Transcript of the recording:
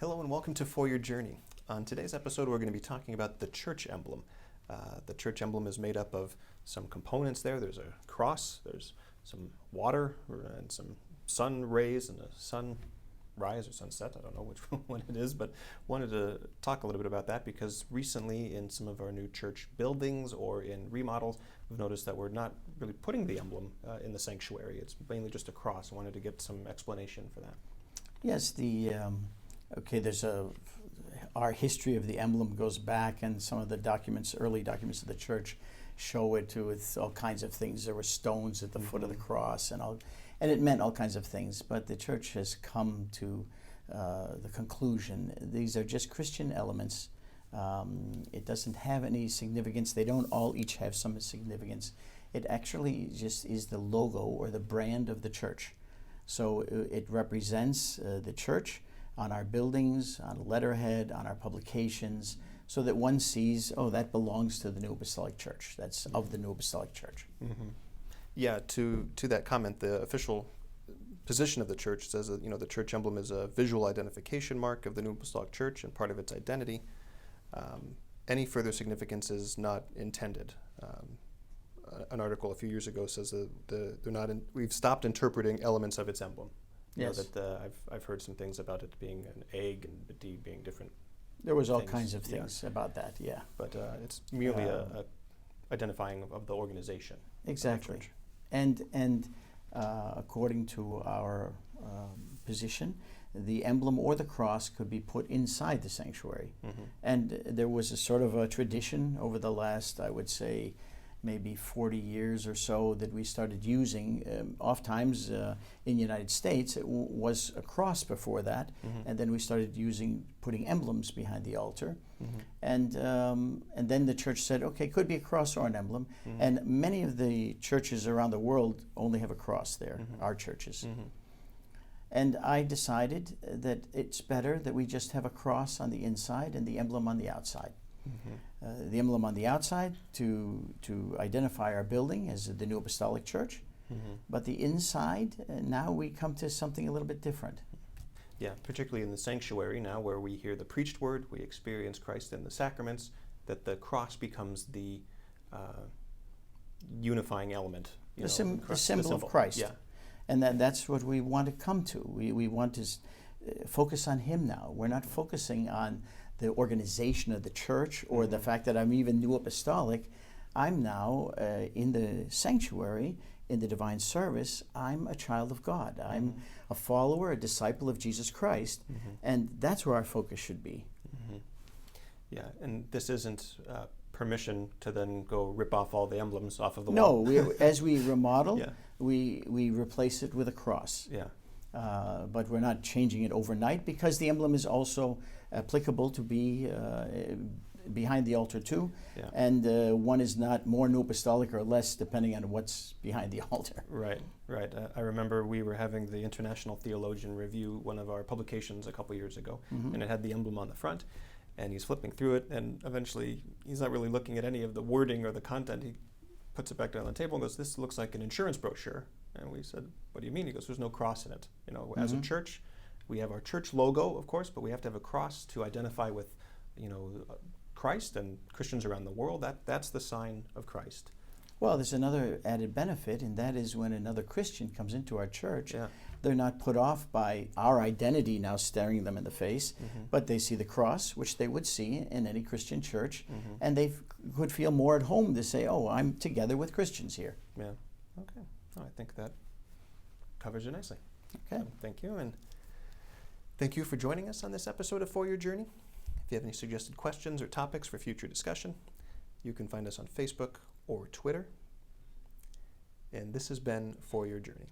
Hello and welcome to For Your Journey. On today's episode, we're going to be talking about the church emblem. The church emblem is made up of some components there. There's a cross, there's some water, and some sun rays and a sunrise or sunset. I don't know which one it is, but wanted to talk a little bit about that because recently in some of our new church buildings or in remodels, we've noticed that we're not really putting the emblem in the sanctuary. It's mainly just a cross. I wanted to get some explanation for that. Yes, our history of the emblem goes back, and some of the documents, early documents of the church, show it with all kinds of things. There were stones at the foot of the cross, and it meant all kinds of things. But the church has come to the conclusion these are just Christian elements. It doesn't have any significance. They don't all each have some significance. It actually just is the logo or the brand of the church. So it represents the church on our buildings, on letterhead, on our publications, so that one sees, oh, that belongs to the New Apostolic Church. That's of the New Apostolic Church. Mm-hmm. Yeah, to that comment, the official position of the church says that the church emblem is a visual identification mark of the New Apostolic Church and part of its identity. Any further significance is not intended. An article a few years ago says that we've stopped interpreting elements of its emblem. Yes. I've heard some things about it being an egg and the D being different. There was all kinds of things about that, yeah. But it's merely a identifying of the organization. Exactly. Of the church. And according to our position, the emblem or the cross could be put inside the sanctuary. Mm-hmm. And there was a sort of a tradition over the last, I would say, maybe 40 years or so that we started using. Oftentimes in the United States, it was a cross before that, mm-hmm. and then we started putting emblems behind the altar. Mm-hmm. And then the church said, okay, could be a cross or an emblem. Mm-hmm. And many of the churches around the world only have a cross there, mm-hmm. our churches. Mm-hmm. And I decided that it's better that we just have a cross on the inside and the emblem on the outside. Mm-hmm. The emblem on the outside to identify our building as the New Apostolic Church, mm-hmm. but the inside, now we come to something a little bit different. Yeah, particularly in the sanctuary now where we hear the preached word, we experience Christ in the sacraments, that the cross becomes the unifying element. The symbol of Christ. Yeah. And that's what we want to come to. We want to focus on Him now. We're not focusing on the organization of the church or mm-hmm. the fact that I'm even New Apostolic. I'm now in the sanctuary, in the divine service, I'm a child of God. I'm mm-hmm. a follower, a disciple of Jesus Christ, mm-hmm. and that's where our focus should be. Mm-hmm. Yeah, and this isn't permission to then go rip off all the emblems off of the wall. No, as we remodel, yeah. we replace it with a cross. Yeah. But we're not changing it overnight because the emblem is also applicable to be behind the altar too. Yeah. And one is not more New Apostolic or less depending on what's behind the altar. Right. I remember we were having the International Theologian review one of our publications a couple years ago, mm-hmm. and it had the emblem on the front, and he's flipping through it, and eventually he's not really looking at any of the wording or the content. He puts it back down on the table and goes, "This looks like an insurance brochure." And we said, "What do you mean?" He goes, "There's no cross in it. Mm-hmm. As a church, we have our church logo, of course, but we have to have a cross to identify with, Christ and Christians around the world. That's the sign of Christ." Well, there's another added benefit, and that is when another Christian comes into our church, yeah. they're not put off by our identity now staring them in the face, mm-hmm. but they see the cross, which they would see in any Christian church, mm-hmm. and they could feel more at home to say, "Oh, I'm together with Christians here." Yeah. Okay. I think that covers it nicely. Okay. Thank you, and thank you for joining us on this episode of For Your Journey. If you have any suggested questions or topics for future discussion, you can find us on Facebook or Twitter. And this has been For Your Journey.